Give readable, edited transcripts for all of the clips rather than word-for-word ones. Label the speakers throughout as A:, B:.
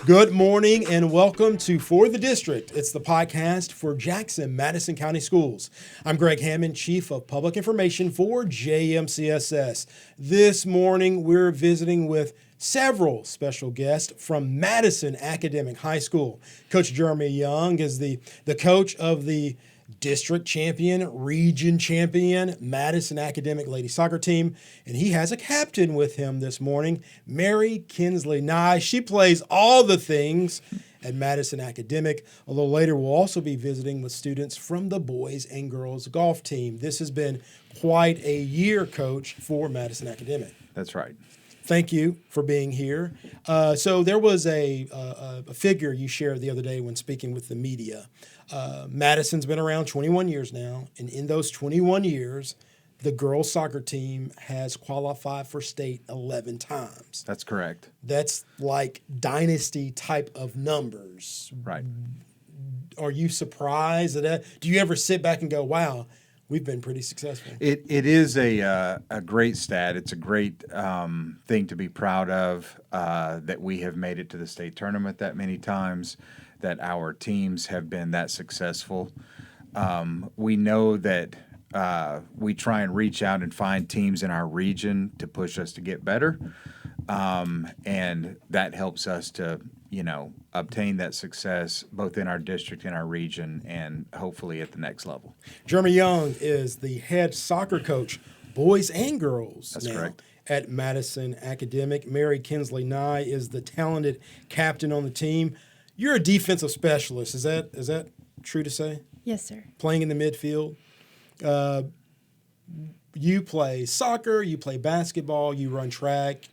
A: Good morning and welcome to For the District. It's the podcast for Jackson Madison County Schools. I'm Greg Hammond, Chief of Public Information for JMCSS. This morning we're visiting with several special guests from Madison Academic High School. Coach Jeremy Young is the coach of the district champion, region champion, Madison Academic ladies soccer team, and he has a captain with him this morning, Mary Kinsley Nye. She plays all the things at Madison Academic. A little later, we'll also be visiting with students from the boys and girls golf team. This has been quite a year, Coach, for Madison Academic.
B: That's right.
A: Thank you for being here. So there was a figure you shared the other day when speaking with the media. Madison's been around 21 years now, and in those 21 years, the girls soccer team has qualified for state 11 times.
B: That's correct.
A: That's like dynasty type of numbers.
B: Right.
A: Are you surprised at that? Do you ever sit back and go, wow, we've been pretty successful?
B: It is a great stat. It's a great thing to be proud of, that we have made it to the state tournament that many times, that our teams have been that successful. We know that we try and reach out and find teams in our region to push us to get better, and that helps us to, obtain that success both in our district and our region and hopefully at the next level.
A: Jeremy Young is the head soccer coach, boys and girls.
B: That's
A: now
B: correct.
A: At Madison Academic. Mary Kinsley Nye is the talented captain on the team. You're a defensive specialist. Is that true to say?
C: Yes, sir.
A: Playing in the midfield. You play soccer, you play basketball, you run track.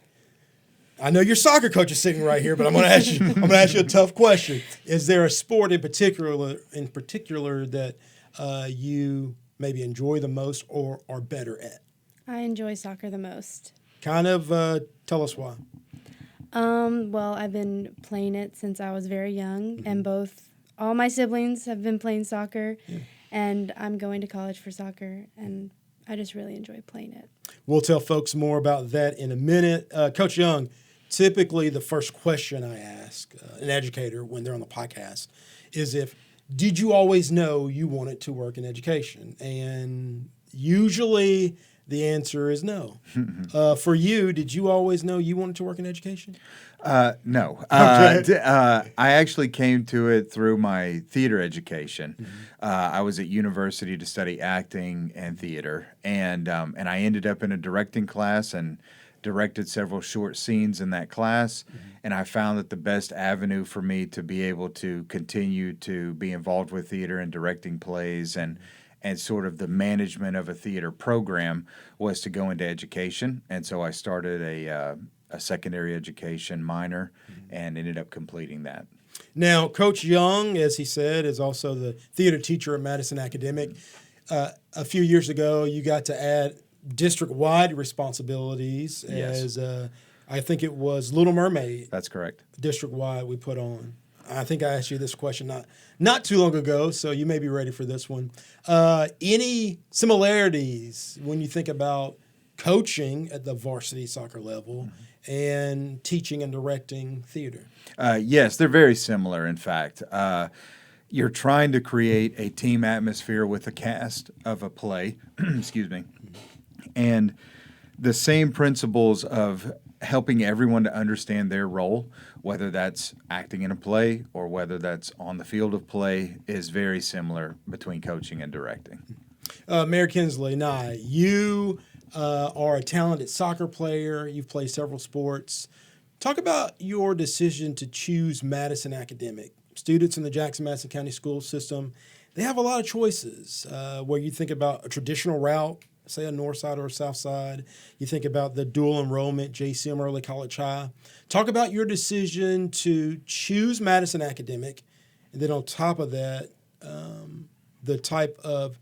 A: I know your soccer coach is sitting right here, but I'm going to ask you a tough question. Is there a sport in particular that you maybe enjoy the most or are better at?
C: I enjoy soccer the most.
A: Kind of tell us why.
C: Well, I've been playing it since I was very young, and all my siblings have been playing soccer, and I'm going to college for soccer, and I just really enjoy playing it.
A: We'll tell folks more about that in a minute. Coach Young, typically the first question I ask an educator when they're on the podcast is did you always know you wanted to work in education? And usually the answer is no. For you, did you always know you wanted to work in education?
B: No.
A: Okay.
B: I actually came to it through my theater education. I was at university to study acting and theater, and I ended up in a directing class and directed several short scenes in that class. And I found that the best avenue for me to be able to continue to be involved with theater and directing plays and sort of the management of a theater program was to go into education. And so I started a secondary education minor and ended up completing that.
A: Now, Coach Young, as he said, is also the theater teacher at Madison Academic. A few years ago, you got to add district-wide responsibilities as I think it was Little Mermaid.
B: That's correct.
A: District-wide we put on. I think I asked you this question not too long ago, so you may be ready for this one. Any similarities when you think about coaching at the varsity soccer level and teaching and directing theater?
B: Yes, they're very similar, in fact. You're trying to create a team atmosphere with a cast of a play, excuse me, and the same principles of helping everyone to understand their role, whether that's acting in a play or whether that's on the field of play, is very similar between coaching and directing.
A: Mary Kinsley Nye, you are a talented soccer player. You've played several sports. Talk about your decision to choose Madison Academic. Students in the Jackson-Madison County school system, they have a lot of choices where you think about a traditional route, say a north side or a south side. You think about the dual enrollment, JCM Early College High. Talk about your decision to choose Madison Academic, and then on top of that, the type of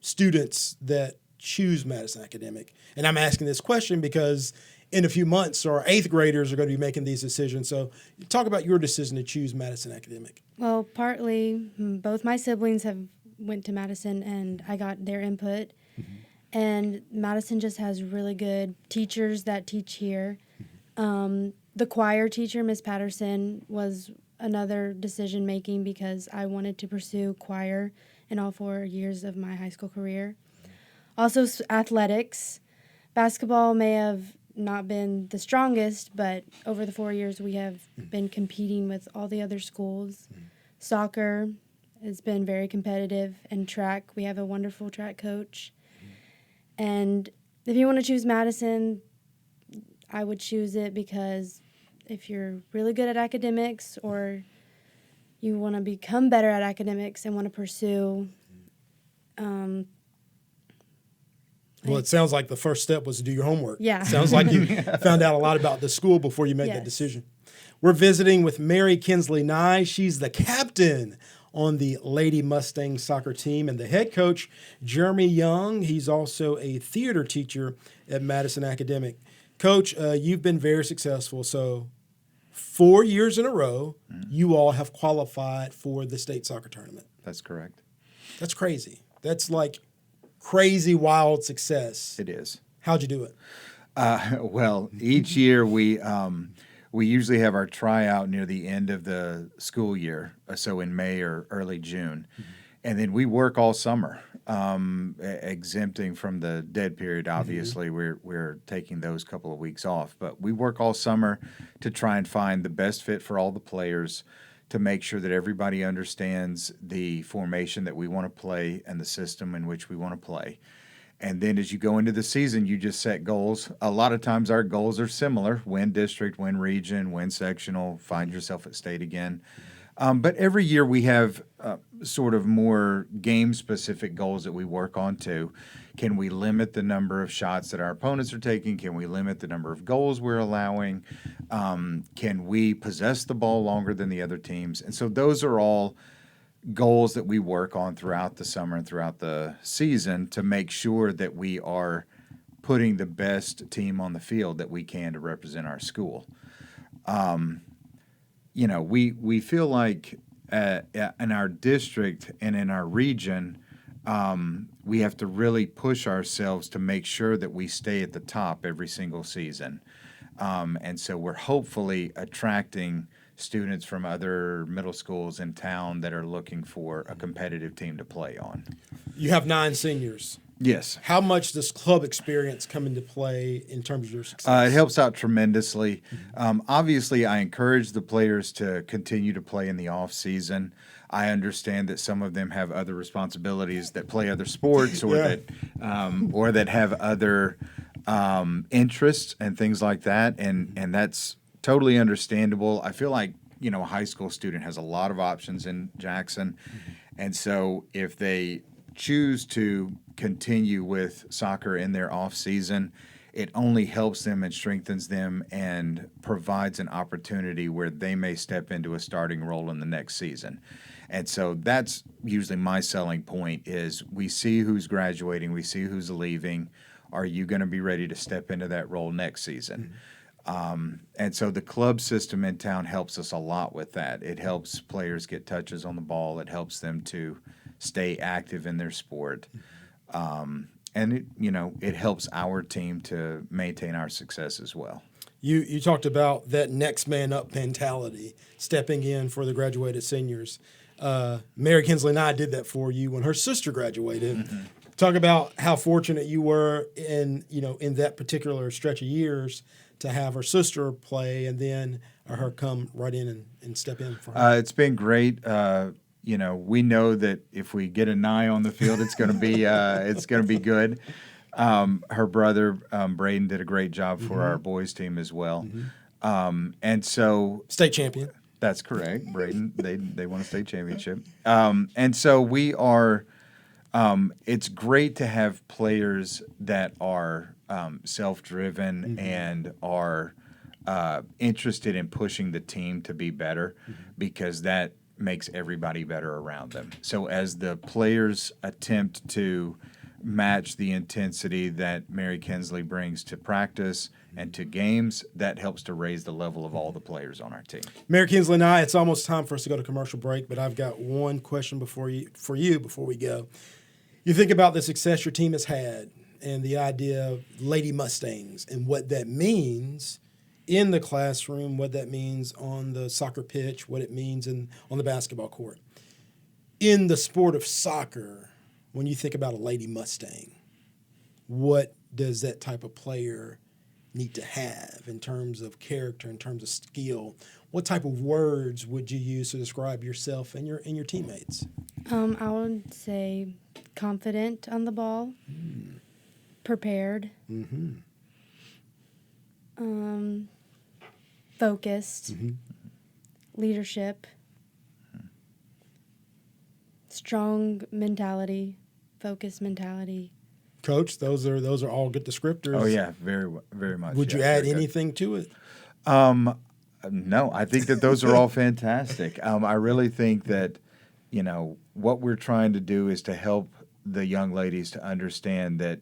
A: students that choose Madison Academic. And I'm asking this question because in a few months, our 8th graders are going to be making these decisions. So talk about your decision to choose Madison Academic.
C: Well, partly, both my siblings have went to Madison, and I got their input. And Madison just has really good teachers that teach here. The choir teacher, Miss Patterson, was another decision making because I wanted to pursue choir in all 4 years of my high school career. Also, athletics. Basketball may have not been the strongest, but over the 4 years we have been competing with all the other schools. Soccer has been very competitive, and track, we have a wonderful track coach. And if you want to choose Madison, I would choose it because if you're really good at academics or you want to become better at academics and want to pursue
A: Well, it sounds like the first step was to do your homework.
C: Yeah.
A: Sounds like you found out a lot about the school before you made that
C: Yes.
A: decision. We're visiting with Mary Kinsley Nye. She's the captain on the Lady Mustangs soccer team, and the head coach, Jeremy Young. He's also a theater teacher at Madison Academic. Coach, you've been very successful. So 4 years in a row, you all have qualified for the state soccer tournament.
B: That's correct.
A: That's crazy. That's like crazy, wild success.
B: It is.
A: How'd you do it?
B: Well, each year we usually have our tryout near the end of the school year, so in May or early June, and then we work all summer, exempting from the dead period. Obviously, we're taking those couple of weeks off, but we work all summer to try and find the best fit for all the players, to make sure that everybody understands the formation that we want to play and the system in which we want to play. And then as you go into the season, you just set goals. A lot of times our goals are similar: win district, win region, win sectional, find yourself at state again. But every year we have sort of more game-specific goals that we work on too. Can we limit the number of shots that our opponents are taking? Can we limit the number of goals we're allowing? Can we possess the ball longer than the other teams? And so those are all goals that we work on throughout the summer and throughout the season to make sure that we are putting the best team on the field that we can to represent our school. We feel like in our district and in our region, we have to really push ourselves to make sure that we stay at the top every single season. And so we're hopefully attracting students from other middle schools in town that are looking for a competitive team to play on.
A: You have 9 seniors.
B: Yes.
A: How much does club experience come into play in terms of your success?
B: It helps out tremendously. Obviously, I encourage the players to continue to play in the off season. I understand that some of them have other responsibilities that play other sports or that have other interests and things like that, and that's totally understandable. I feel like a high school student has a lot of options in Jackson, and so if they choose to continue with soccer in their off season, it only helps them and strengthens them and provides an opportunity where they may step into a starting role in the next season. And so that's usually my selling point is we see who's graduating, we see who's leaving. Are you going to be ready to step into that role next season? And so the club system in town helps us a lot with that. It helps players get touches on the ball. It helps them to stay active in their sport. And it helps our team to maintain our success as well.
A: You talked about that next man up mentality, stepping in for the graduated seniors. Mary Kinsley Nye did that for you when her sister graduated. Talk about how fortunate you were in that particular stretch of years to have her sister play and then her come right in and step in for her.
B: It's been great. We know that if we get a Nye on the field, it's going to be good. Her brother Braden did a great job for our boys team as well, and so
A: state champion.
B: That's correct, Braden. They won a state championship, and so we are. It's great to have players that are self-driven and are interested in pushing the team to be better, because that makes everybody better around them. So as the players attempt to match the intensity that Mary Kinsley brings to practice and to games, that helps to raise the level of all the players on our team.
A: Mary Kinsley Nye, it's almost time for us to go to commercial break, but I've got one question for you before we go. You think about the success your team has had and the idea of Lady Mustangs and what that means in the classroom, what that means on the soccer pitch, what it means on the basketball court. In the sport of soccer, when you think about a Lady Mustang, what does that type of player need to have in terms of character, in terms of skill? What type of words would you use to describe yourself and your teammates?
C: I would say confident on the ball, prepared, focused, leadership, strong mentality, focused mentality.
A: Coach, those are all good descriptors.
B: Oh yeah, very much.
A: Would you add anything to it?
B: No, I think that those are all fantastic. I really think that, what we're trying to do is to help the young ladies to understand that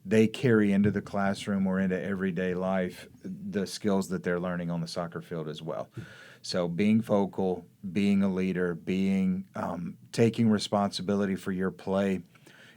B: they carry into the classroom or into everyday life the skills that they're learning on the soccer field as well. So being vocal, being a leader, taking responsibility for your play,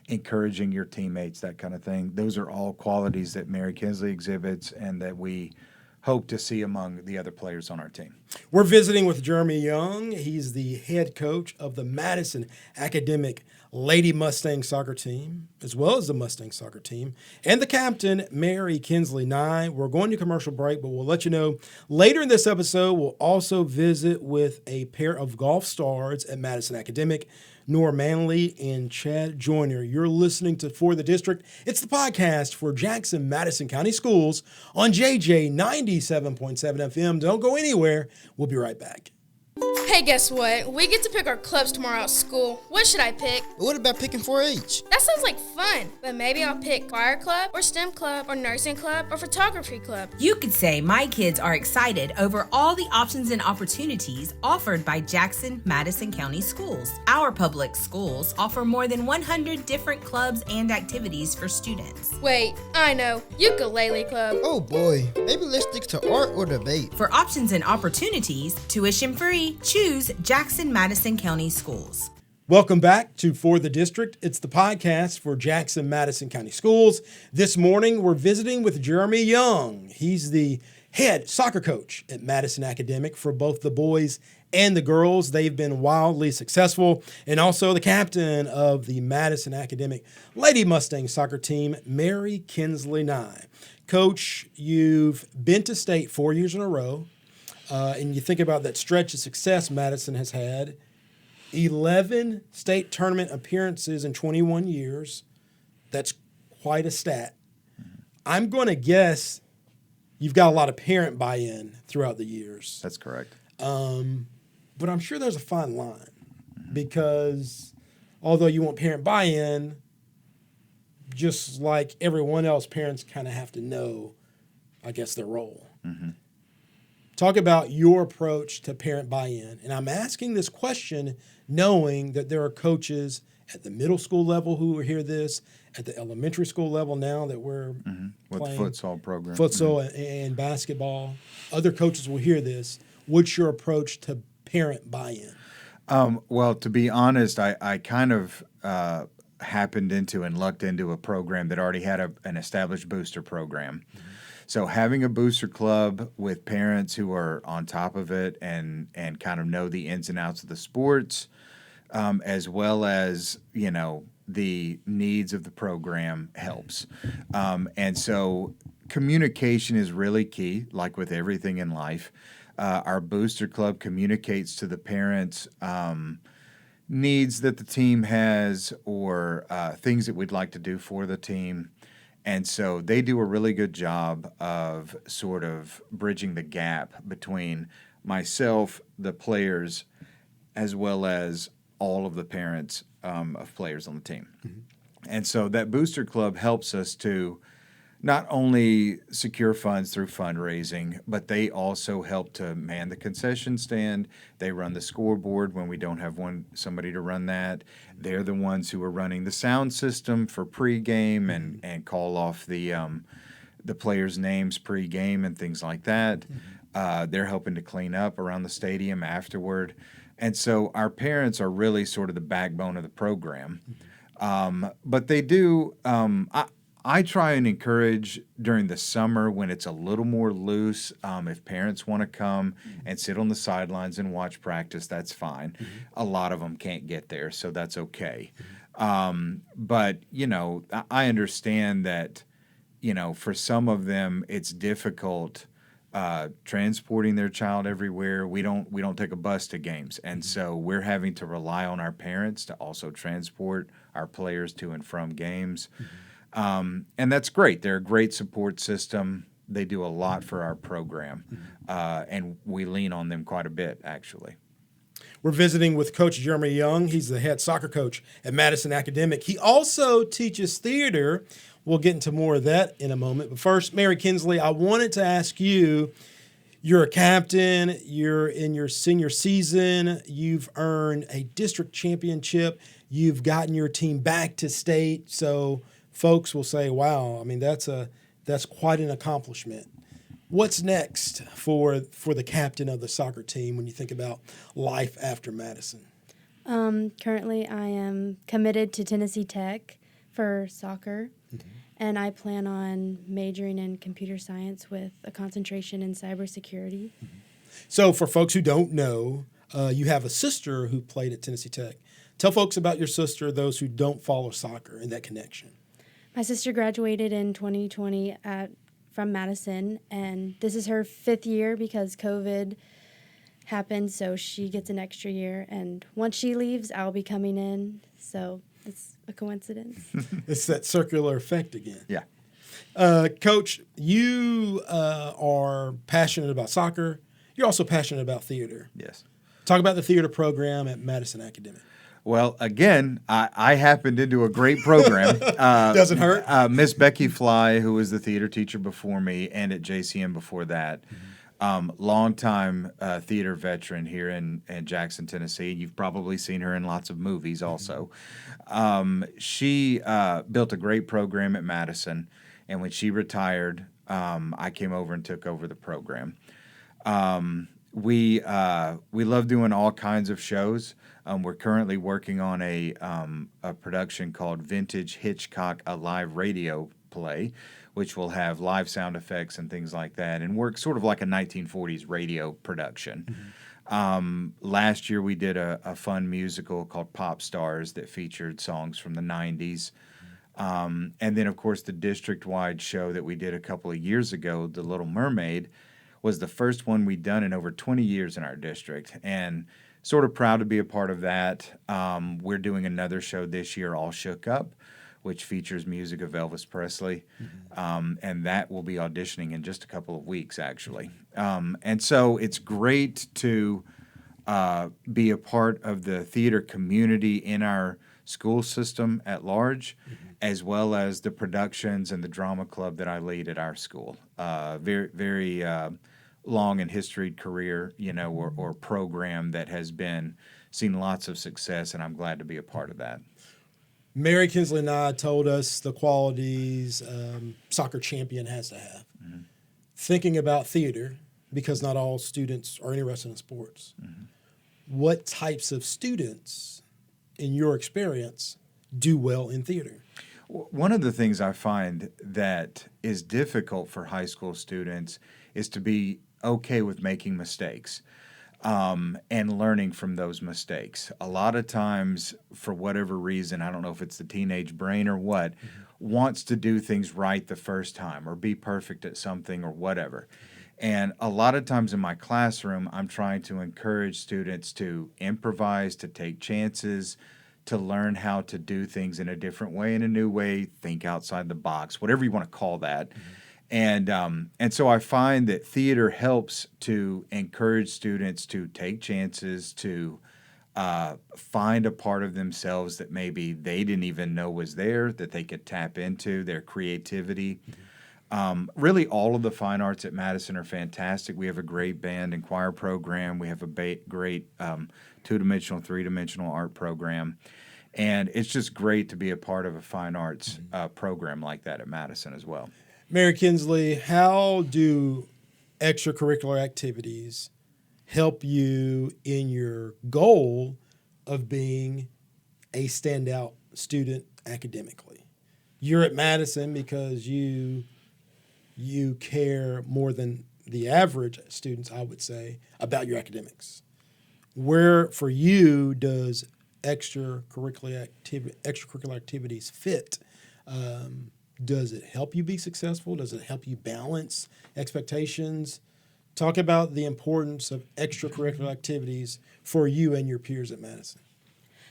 B: encouraging your teammates, that kind of thing. Those are all qualities that Mary Kinsley exhibits and that we hope to see among the other players on our team.
A: We're visiting with Jeremy Young. He's the head coach of the Madison Academic Lady Mustang soccer team, as well as the Mustang soccer team, and the captain, Mary Kinsley Nye. We're going to commercial break, but we'll let you know later in this episode, we'll also visit with a pair of golf stars at Madison Academic, Nora Manley and Chad Joyner. You're listening to For the District. It's the podcast for Jackson Madison County Schools on JJ 97.7 FM. Don't go anywhere. We'll be right back.
D: Hey, guess what? We get to pick our clubs tomorrow at school. What should I pick?
E: What about picking 4-H?
D: That sounds like fun, but maybe I'll pick choir club or STEM club or nursing club or photography club.
F: You could say my kids are excited over all the options and opportunities offered by Jackson Madison County Schools. Our public schools offer more than 100 different clubs and activities for students.
D: Wait, I know. Ukulele club.
E: Oh boy, maybe let's stick to art or debate.
F: For options and opportunities, tuition free, choose Jackson Madison County Schools.
A: Welcome back to For the District. It's the podcast for Jackson Madison County Schools. This morning, we're visiting with Jeremy Young. He's the head soccer coach at Madison Academic for both the boys and the girls. They've been wildly successful. And also the captain of the Madison Academic Lady Mustang soccer team, Mary Kinsley Nye. Coach, you've been to state 4 years in a row. And you think about that stretch of success Madison has had, 11 state tournament appearances in 21 years. That's quite a stat. I'm going to guess you've got a lot of parent buy-in throughout the years.
B: That's correct.
A: But I'm sure there's a fine line because although you want parent buy-in, just like everyone else, parents kind of have to know, I guess, their role. Mm-hmm. Talk about your approach to parent buy-in. And I'm asking this question knowing that there are coaches at the middle school level who will hear this, at the elementary school level now that we're
B: with
A: playing
B: the futsal program.
A: Futsal and basketball. Other coaches will hear this. What's your approach to parent buy-in?
B: Well, to be honest, I kind of happened into and lucked into a program that already had an established booster program. Mm-hmm. So having a booster club with parents who are on top of it and kind of know the ins and outs of the sports, as well as, the needs of the program helps. And so communication is really key, like with everything in life. Our booster club communicates to the parents needs that the team has or things that we'd like to do for the team. And so they do a really good job of sort of bridging the gap between myself, the players, as well as all of the parents of players on the team. Mm-hmm. And so that booster club helps us to not only secure funds through fundraising, but they also help to man the concession stand. They run the scoreboard when we don't have somebody to run that. They're the ones who are running the sound system for pregame and call off the players' names pregame and things like that. Mm-hmm. They're helping to clean up around the stadium afterward. And so our parents are really sort of the backbone of the program. Mm-hmm. But they do I try and encourage during the summer when it's a little more loose. If parents want to come and sit on the sidelines and watch practice, that's fine. A lot of them can't get there, so that's okay. But, I understand that, for some of them, it's difficult transporting their child everywhere. We don't take a bus to games, and so we're having to rely on our parents to also transport our players to and from games. And that's great. They're a great support system. They do a lot for our program, and we lean on them quite a bit, actually.
A: We're visiting with Coach Jeremy Young. He's the head soccer coach at Madison Academic. He also teaches theater. We'll get into more of that in a moment. But first, Mary Kinsley, I wanted to ask you, you're a captain, you're in your senior season, you've earned a district championship, you've gotten your team back to state. So folks will say, wow, I mean, that's quite an accomplishment. What's next for the captain of the soccer team when you think about life after Madison?
C: Currently, I am committed to Tennessee Tech for soccer, and I plan on majoring in computer science with a concentration in cybersecurity.
A: So for folks who don't know, you have a sister who played at Tennessee Tech. Tell folks about your sister, those who don't follow soccer, and that connection.
C: My sister graduated in 2020 from Madison, and this is her 5th year because COVID happened, so she gets an extra year. And once she leaves, I'll be coming in, so it's a coincidence.
A: It's that circular effect again.
B: Yeah.
A: Coach, you are passionate about soccer. You're also passionate about theater.
B: Yes.
A: Talk about the theater program at Madison Academic.
B: Well, again, I happened into a great program.
A: Doesn't hurt.
B: Miss Becky Fly, who was the theater teacher before me and at JCM before that, longtime theater veteran here in Jackson, Tennessee. You've probably seen her in lots of movies also. She built a great program at Madison, and when she retired, I came over and took over the program. We love doing all kinds of shows. We're currently working on a production called Vintage Hitchcock, a live radio play, which will have live sound effects and things like that, and work sort of like a 1940s radio production. Last year we did a fun musical called Pop Stars that featured songs from the 90s. And then, of course, the district-wide show that we did a couple of years ago, The Little Mermaid, was the first one we'd done in over 20 years in our district, and sort of proud to be a part of that. We're doing another show this year, All Shook Up, which features music of Elvis Presley, and that will be auditioning in just a couple of weeks, actually. And so it's great to be a part of the theater community in our school system at large, as well as the productions and the drama club that I lead at our school. Very, very long and historied career, or program that has seen lots of success, and I'm glad to be a part of that.
A: Mary Kinsley Nye told us the qualities soccer champion has to have. Thinking about theater, because not all students are interested in sports, what types of students, in your experience, do well in theater?
B: One of the things I find that is difficult for high school students is to be okay with making mistakes and learning from those mistakes. A lot of times, for whatever reason, I don't know if it's the teenage brain or what, wants to do things right the first time or be perfect at something or whatever. And a lot of times in my classroom, I'm trying to encourage students to improvise, to take chances, to learn how to do things in a different way, in a new way, think outside the box, whatever you want to call that. And so I find that theater helps to encourage students to take chances, to find a part of themselves that maybe they didn't even know was there, that they could tap into, their creativity. Really, all of the fine arts at Madison are fantastic. We have a great band and choir program. We have a great two-dimensional, three-dimensional art program. And it's just great to be a part of a fine arts program like that at Madison as well.
A: Mary Kinsley, how do extracurricular activities help you in your goal of being a standout student academically? you're at Madison because you care more than the average students, I would say, about your academics. Where for you does extracurricular activities fit? Does it help you be successful? Does it help you balance expectations? Talk about the importance of extracurricular activities for you and your peers at Madison.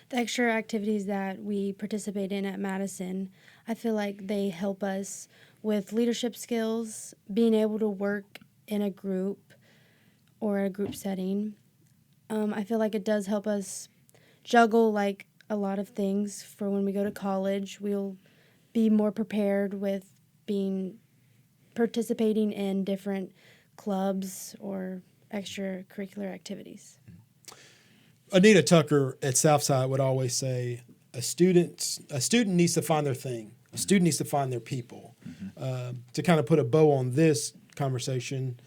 C: The extra activities that we participate in at Madison, I feel like they help us with leadership skills, being able to work in a group or a group setting. I feel like it does help us juggle like a lot of things for when we go to college. We'll be more prepared with participating in different clubs or extracurricular activities.
A: Anita Tucker at Southside would always say, a student needs to find their thing. A student needs to find their people. To kind of put a bow on this conversation,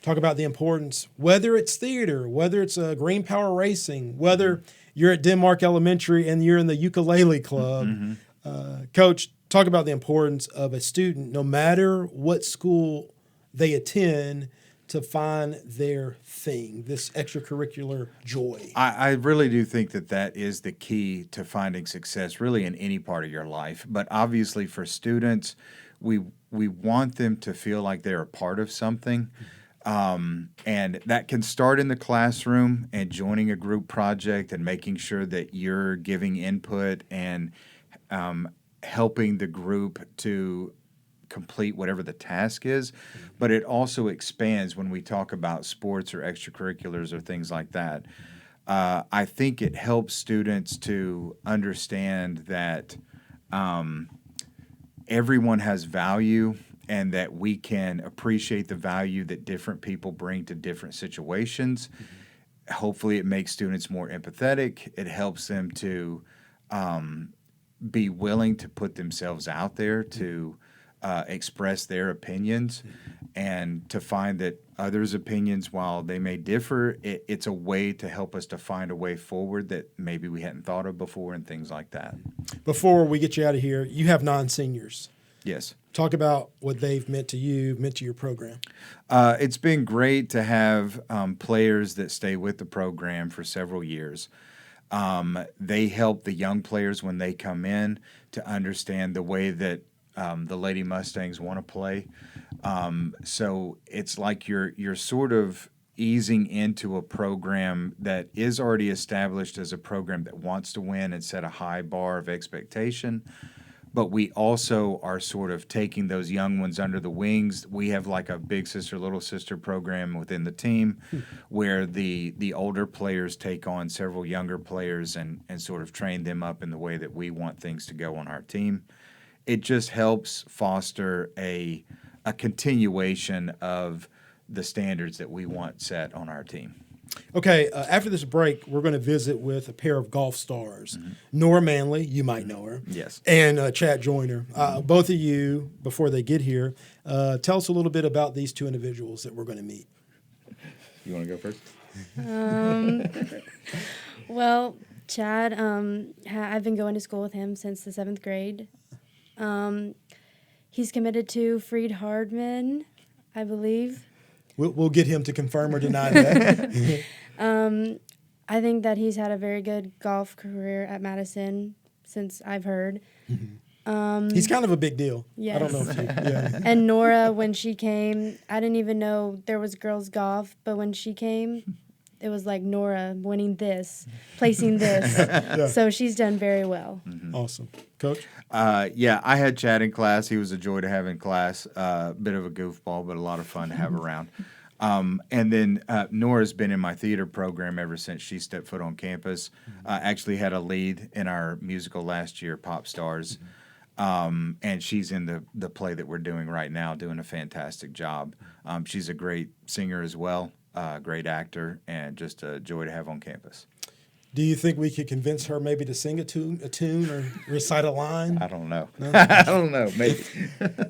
A: talk about the importance, whether it's theater, whether it's green power racing, whether you're at Denmark Elementary and you're in the ukulele club. Coach, talk about the importance of a student, no matter what school they attend, to find their thing, this extracurricular joy.
B: I really do think that is the key to finding success really in any part of your life. But obviously for students, we want them to feel like they're a part of something. And that can start in the classroom and joining a group project and making sure that you're giving input and helping the group to complete whatever the task is, but it also expands when we talk about sports or extracurriculars or things like that. I think it helps students to understand that everyone has value and that we can appreciate the value that different people bring to different situations. Hopefully it makes students more empathetic. It helps them to be willing to put themselves out there to express their opinions and to find that others' opinions, while they may differ, it's a way to help us to find a way forward that maybe we hadn't thought of before and things like that.
A: Before we get you out of here, you have non-seniors.
B: Yes.
A: Talk about what they've meant to you, meant to your program.
B: It's been great to have players that stay with the program for several years. They help the young players when they come in to understand the way that the Lady Mustangs want to play. So it's like you're sort of easing into a program that is already established as a program that wants to win and set a high bar of expectation. But we also are sort of taking those young ones under the wings. We have like a big sister, little sister program within the team where the older players take on several younger players and sort of train them up in the way that we want things to go on our team. It just helps foster a continuation of the standards that we want set on our team.
A: Okay, after this break, we're going to visit with a pair of golf stars. Nora Manley, you might know her.
B: Yes.
A: And Chad Joyner. Both of you, before they get here, tell us a little bit about these two individuals that we're going to meet.
B: You want to go first?
C: Well, Chad, I've been going to school with him since the 7th grade. He's committed to Freed Hardman, I believe.
A: We'll get him to confirm or deny that.
C: I think that he's had a very good golf career at Madison since I've heard.
A: He's kind of a big deal.
C: Yes.
A: I don't know if you, yeah.
C: And Nora, when she came, I didn't even know there was girls golf, but when she came, it was like Nora winning this, placing this.
A: Yeah.
C: So she's done very well.
A: Awesome. Coach?
B: Yeah, I had Chad in class. He was a joy to have in class. Bit of a goofball, but a lot of fun to have around. And then Nora's been in my theater program ever since she stepped foot on campus. Actually had a lead in our musical last year, Pop Stars. And she's in the play that we're doing right now, doing a fantastic job. She's a great singer as well, great actor, and just a joy to have on campus.
A: Do you think we could convince her maybe to sing a tune or recite a line?
B: I don't know.
A: No?
B: I don't know. Maybe.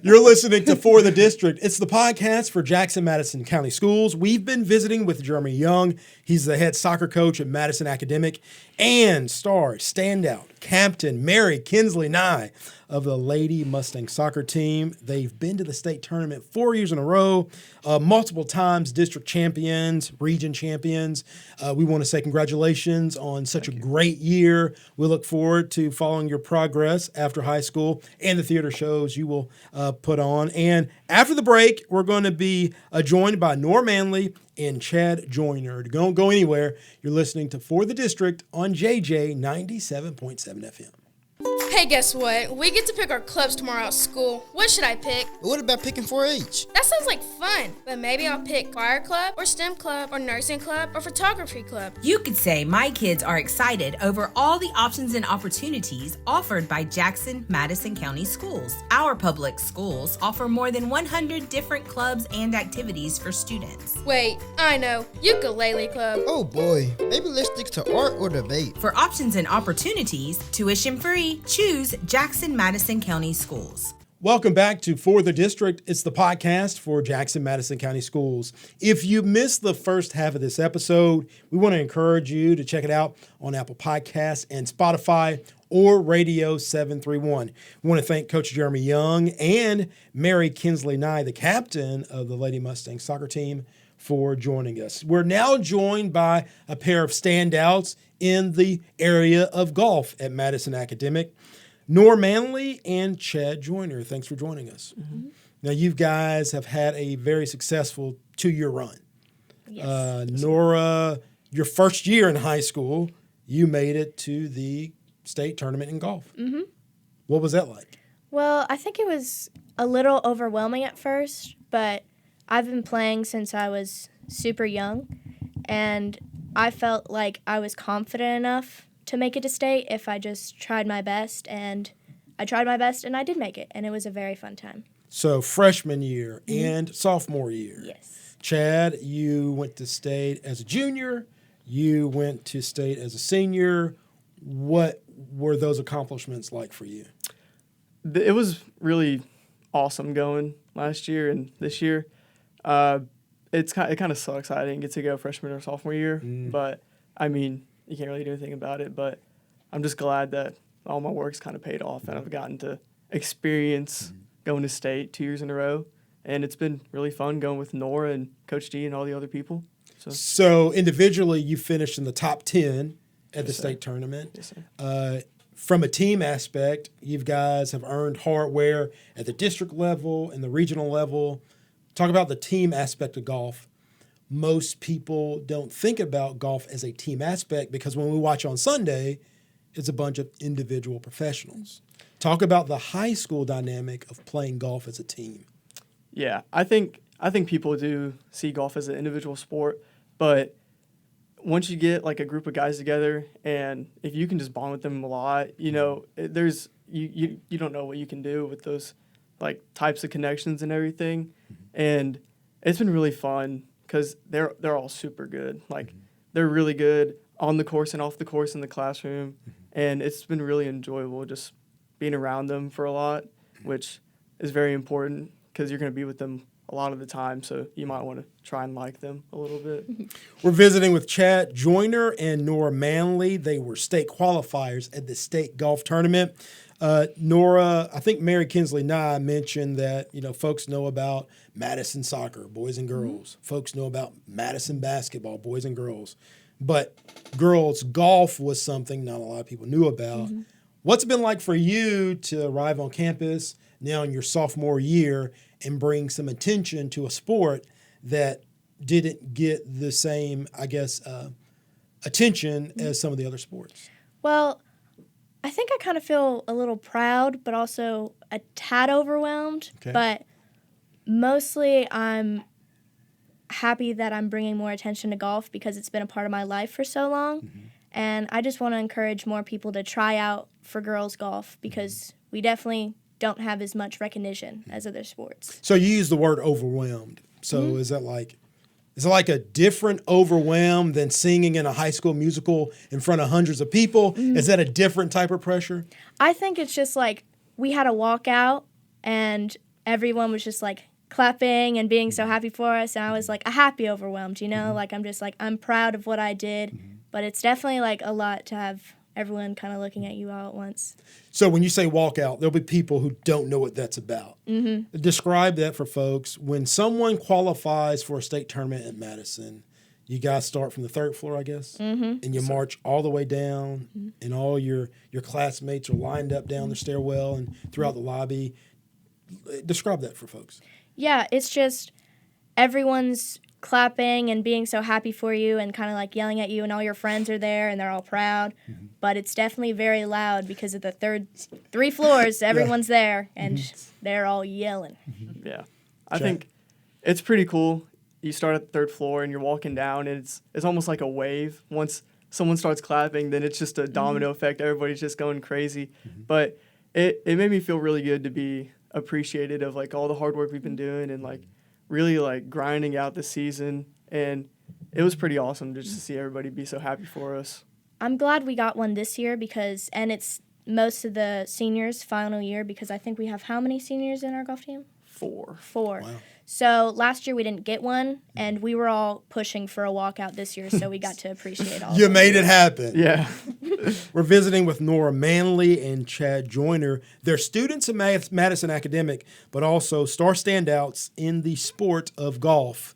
A: You're listening to For the District. It's the podcast for Jackson Madison County Schools. We've been visiting with Jeremy Young. He's the head soccer coach at Madison Academic and star, standout, Captain Mary Kinsley Nye. of the Lady Mustang soccer team. They've been to the state tournament 4 years in a row, multiple times district champions, region champions. We want to say congratulations on such a great year. We look forward to following your progress after high school and the theater shows you will put on. And after the break, we're going to be joined by Nora Manley and Chad Joyner. Don't go anywhere. You're listening to For the District on JJ 97.7 FM.
D: Hey, guess what? We get to pick our clubs tomorrow at school. What should I pick?
E: But what about picking 4-H?
D: That sounds like fun, but maybe I'll pick choir club or STEM club or nursing club or photography club.
F: You could say my kids are excited over all the options and opportunities offered by Jackson Madison County Schools. Our public schools offer more than 100 different clubs and activities for students.
D: Wait, I know. Ukulele club.
E: Oh boy, maybe let's stick to art or debate.
F: For options and opportunities, tuition free, choose Jackson Madison County Schools.
A: Welcome back to For the District. It's the podcast for Jackson Madison County Schools. If you missed the first half of this episode, we want to encourage you to check it out on Apple Podcasts and Spotify or Radio 731. We want to thank Coach Jeremy Young and Mary Kinsley Nye, the captain of the Lady Mustangs soccer team, for joining us. We're now joined by a pair of standouts in the area of golf at Madison Academic, Nora Manley and Chad Joyner. Thanks for joining us. Mm-hmm. Now, you guys have had a very successful 2-year run.
C: Yes.
A: Nora, your first year in high school, you made it to the state tournament in golf.
G: Mm-hmm.
A: What was that like?
G: Well, I think it was a little overwhelming at first, but I've been playing since I was super young, and I felt like I was confident enough to make it to state if I just tried my best, and I tried my best, and I did make it, and it was a very fun time.
A: So freshman year and sophomore year.
G: Yes.
A: Chad, you went to state as a junior. You went to state as a senior. What were those accomplishments like for you?
H: It was really awesome going last year and this year. It kind of sucks I didn't get to go freshman or sophomore year, but I mean, you can't really do anything about it. But I'm just glad that all my work's kind of paid off, and I've gotten to experience going to state 2 years in a row, and it's been really fun going with Nora and Coach D and all the other people.
A: So individually, you finished in the top 10 at the state tournament.
H: Yes, sir.
A: From a team aspect, you guys have earned hardware at the district level and the regional level. Talk about the team aspect of golf. Most people don't think about golf as a team aspect because when we watch on Sunday, it's a bunch of individual professionals. Talk about the high school dynamic of playing golf as a team.
H: Yeah, I think people do see golf as an individual sport, but once you get like a group of guys together, and if you can just bond with them a lot, you know, there's you don't know what you can do with those like types of connections and everything, and it's been really fun because they're all super good. Like they're really good on the course and off the course in the classroom, and it's been really enjoyable just being around them for a lot, which is very important because you're going to be with them a lot of the time, so you might want to try and like them a little bit.
A: We're visiting with Chad Joyner and Nora Manley. They were state qualifiers at the state golf tournament. Nora, I think Mary Kinsley Nye mentioned that, you know, folks know about Madison soccer, boys and girls. Folks know about Madison basketball, boys and girls. But girls golf was something not a lot of people knew about. What's it been like for you to arrive on campus now in your sophomore year and bring some attention to a sport that didn't get the same, I guess, attention as some of the other sports?
G: Well, I think I kind of feel a little proud, but also a tad overwhelmed.
A: Okay.
G: But mostly I'm happy that I'm bringing more attention to golf because it's been a part of my life for so long. And I just want to encourage more people to try out for girls golf because we definitely don't have as much recognition as other sports.
A: So you use the word overwhelmed. So is it like a different overwhelm than singing in a high school musical in front of hundreds of people? Is that a different type of pressure?
G: I think it's just like we had a walkout and everyone was just like clapping and being so happy for us. And I was like a happy overwhelmed, you know, like I'm just like, I'm proud of what I did, but it's definitely like a lot to have everyone kind of looking at you all at once.
A: So when you say walkout, there'll be people who don't know what that's about. Mm-hmm. Describe that for folks. When someone qualifies for a state tournament at Madison, you guys start from the third floor, I guess, and you march all the way down, and all your classmates are lined up down the stairwell and throughout the lobby. Describe that for folks.
G: Yeah, it's just everyone's clapping and being so happy for you and kind of like yelling at you, and all your friends are there and they're all proud. But it's definitely very loud because of the three floors. Everyone's there and they're all yelling.
H: Yeah, I think it's pretty cool. You start at the third floor and you're walking down, and it's almost like a wave. Once someone starts clapping, then it's just a domino effect. Everybody's just going crazy. But it made me feel really good to be appreciated of like all the hard work we've been doing and like really like grinding out the season, and it was pretty awesome just to see everybody be so happy for us.
G: I'm glad we got one this year and it's most of the seniors' final year, because I think we have how many seniors in our golf team?
H: 4.
G: Wow. So last year we didn't get one, and we were all pushing for a walkout this year, so we got to appreciate all.
A: You made it happen.
H: Yeah.
A: We're visiting with Nora Manley and Chad Joyner. They're students at Madison Academic, but also star standouts in the sport of golf.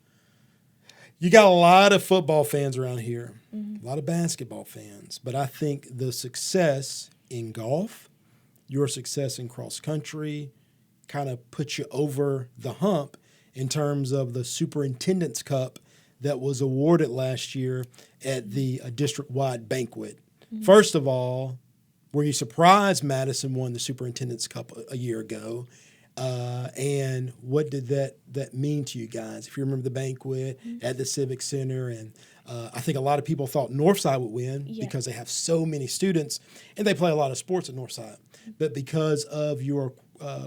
A: You got a lot of football fans around here, a lot of basketball fans, but I think the success in golf, your success in cross country, kind of puts you over the hump in terms of the Superintendent's Cup that was awarded last year at the district-wide banquet. First of all, were you surprised Madison won the Superintendent's Cup a year ago? And what did that mean to you guys? If you remember the banquet at the Civic Center, and I think a lot of people thought Northside would win because they have so many students and they play a lot of sports at Northside. But because of your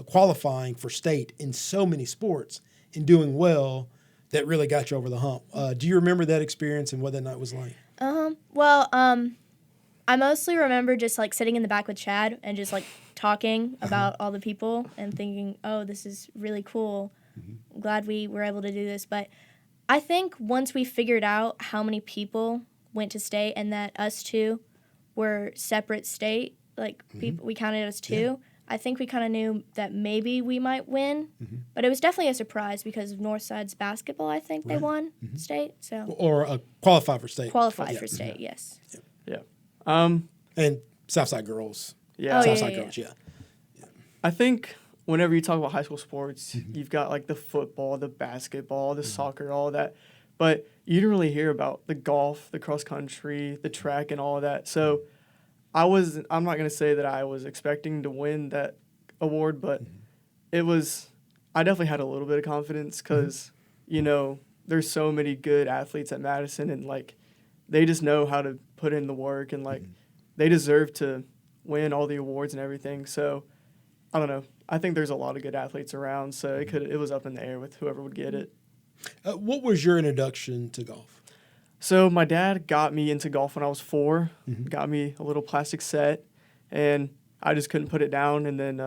A: qualifying for state in so many sports and doing well, that really got you over the hump. Do you remember that experience and what that night was like?
G: Well, I mostly remember just like sitting in the back with Chad and just like talking about all the people and thinking, oh, this is really cool. I'm glad we were able to do this. But I think once we figured out how many people went to state and that us two were separate state, like people, we counted as two, I think we kind of knew that maybe we might win. But it was definitely a surprise because of Northside's basketball. I think they won state. So
A: Or qualified for state.
G: Qualified for state, yes.
H: Yeah.
A: And Southside girls.
H: Yeah.
A: Southside girls,
H: I think whenever you talk about high school sports, you've got like the football, the basketball, the soccer, all that. But you didn't really hear about the golf, the cross country, the track, and all of that. So I'm not going to say that I was expecting to win that award, but I definitely had a little bit of confidence because, there's so many good athletes at Madison, and like they just know how to put in the work, and like they deserve to win all the awards and everything. So I don't know. I think there's a lot of good athletes around, so it was up in the air with whoever would get it.
A: What was your introduction to golf?
H: So my dad got me into golf when I was 4, got me a little plastic set, and I just couldn't put it down. And then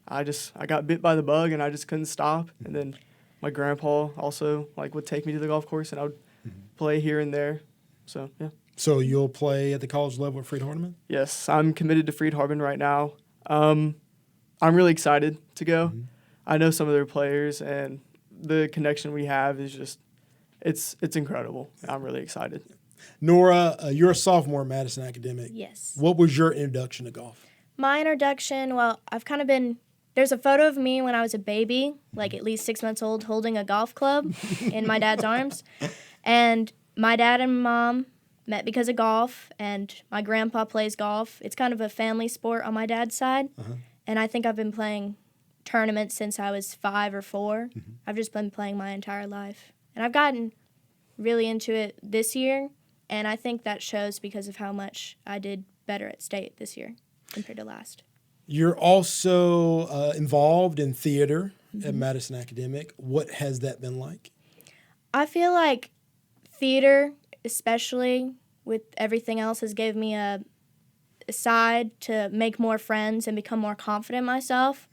H: I got bit by the bug, and I just couldn't stop. And then my grandpa also would take me to the golf course, and I would play here and there. So yeah.
A: So you'll play at the college level at Freed-Hardeman?
H: Yes, I'm committed to Freed-Hardeman right now. I'm really excited to go. I know some of their players, and the connection we have is just it's incredible. I'm really excited.
A: Nora, you're a sophomore at Madison Academic.
G: Yes.
A: What was your introduction to golf?
G: My introduction, well, there's a photo of me when I was a baby, like at least 6 months old, holding a golf club in my dad's arms. And my dad and mom met because of golf, and my grandpa plays golf. It's kind of a family sport on my dad's side. And I think I've been playing tournaments since I was 5 or 4. I've just been playing my entire life. And I've gotten really into it this year, and I think that shows because of how much I did better at state this year compared to last.
A: You're also involved in theater at Madison Academic. What has that been like?
G: I feel like theater, especially with everything else, has given me a side to make more friends and become more confident in myself.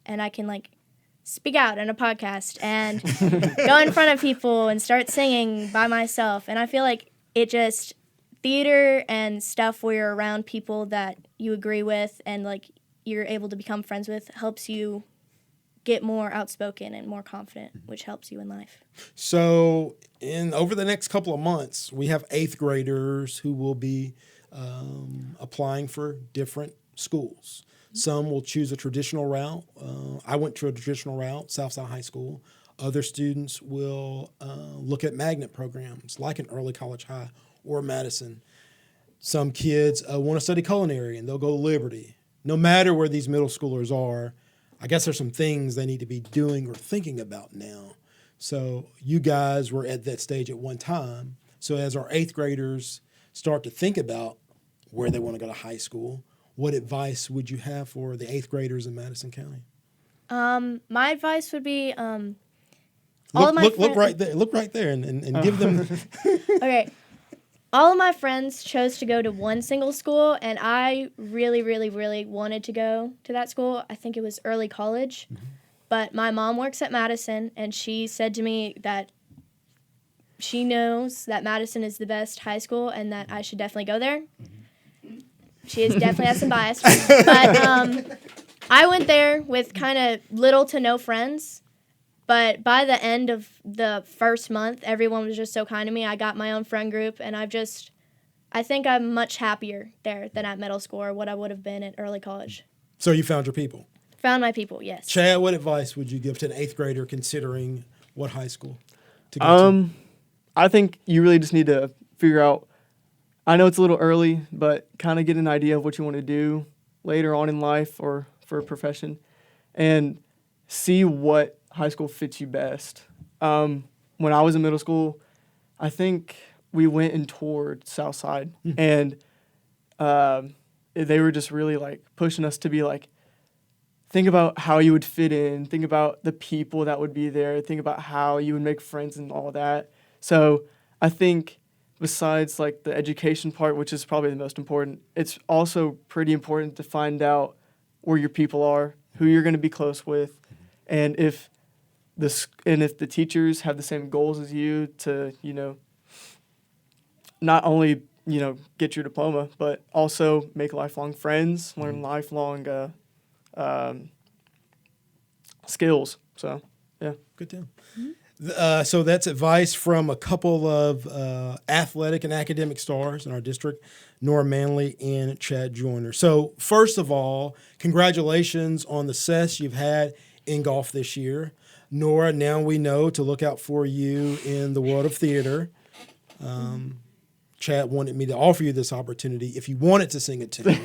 G: And I can speak out in a podcast and go in front of people and start singing by myself. And I feel like it just theater and stuff where you're around people that you agree with and like you're able to become friends with helps you get more outspoken and more confident, which helps you in life.
A: So, over the next couple of months, we have 8th graders who will be applying for different schools. Some will choose a traditional route. I went to a traditional route, Southside High School. Other students will look at magnet programs like an early college high or Madison. Some kids want to study culinary and they'll go to Liberty. No matter where these middle schoolers are, I guess there's some things they need to be doing or thinking about now. So you guys were at that stage at one time. So as our 8th graders start to think about where they want to go to high school, what advice would you have for the 8th graders in Madison County?
G: My advice would be
A: look right there and give them.
G: Okay. All of my friends chose to go to one single school, and I really, really, really wanted to go to that school. I think it was early college. Mm-hmm. But my mom works at Madison, and she said to me that she knows that Madison is the best high school and that I should definitely go there. Mm-hmm. She is definitely has some bias. But I went there with kind of little to no friends. But by the end of the first month, everyone was just so kind to me. I got my own friend group, and I think I'm much happier there than at middle school or what I would have been at early college.
A: So you found your people?
G: Found my people, yes.
A: Chad, what advice would you give to an 8th grader considering what high school to go to?
H: I think you really just need to figure out, I know it's a little early, but kind of get an idea of what you want to do later on in life or for a profession, and see what high school fits you best. When I was in middle school, I think we went and toured Southside, and they were just really like pushing us to be like, think about how you would fit in, think about the people that would be there, think about how you would make friends and all that. So I think besides like the education part, which is probably the most important, it's also pretty important to find out where your people are, who you're going to be close with, and if the teachers have the same goals as you to, not only, get your diploma, but also make lifelong friends, learn lifelong skills. So, yeah.
A: Good deal. Mm-hmm. So that's advice from a couple of athletic and academic stars in our district, Nora Manley and Chad Joyner. So first of all, congratulations on the success you've had in golf this year. Nora, now we know to look out for you in the world of theater. Chad wanted me to offer you this opportunity if you wanted to sing a tune.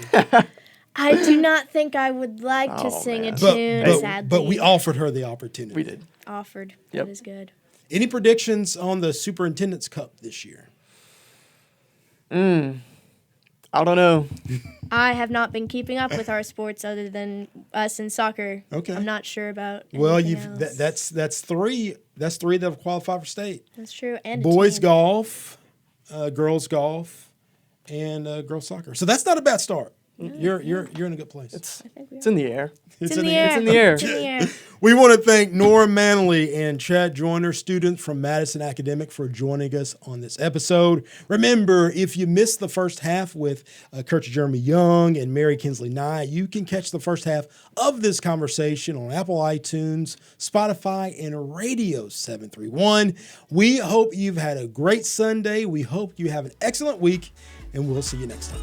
G: I do not think I would like to sing a tune, sadly.
A: But we offered her the opportunity.
H: We did.
G: Offered.
H: Yep.
G: That is good.
A: Any predictions on the Superintendent's Cup this year?
H: I don't know.
G: I have not been keeping up with our sports other than us in soccer.
A: Okay.
G: I'm not sure about
A: Well,
G: anything else.
A: that's three that have qualified for state.
G: That's true. And
A: Boys
G: a team.
A: golf, girls golf, and girls soccer. So that's not a bad start. You're in a good place.
H: It's in the air.
G: It's in the air.
H: It's in the air.
G: It's in the air.
A: We want to thank Nora Manley and Chad Joyner, students from Madison Academic, for joining us on this episode. Remember, if you missed the first half with Coach Jeremy Young and Mary Kinsley Nye, you can catch the first half of this conversation on Apple iTunes, Spotify, and Radio 731. We hope you've had a great Sunday. We hope you have an excellent week, and we'll see you next time.